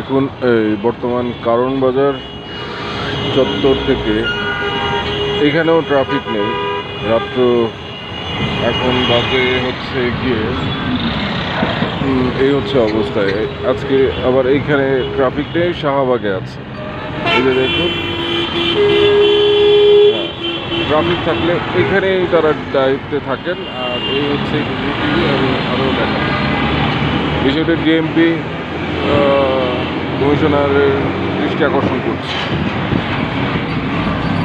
এখন এই বর্তমান কারণ বাজার চত্বর থেকে এখানেও ট্রাফিক নেই। রাত্র এখন বাজে হচ্ছে গিয়ে এই হচ্ছে অবস্থায়। আজকে আবার এইখানে ট্রাফিক নেই, শাহবাগে আছে। এই যে দেখুন, ট্রাফিক থাকলে এখানেই তারা দায়িত্বে থাকেন। আর এই হচ্ছে আমি আরও দেখা বিষয়টা ডিএমপি কমিশনারের দৃষ্টি আকর্ষণ করছি।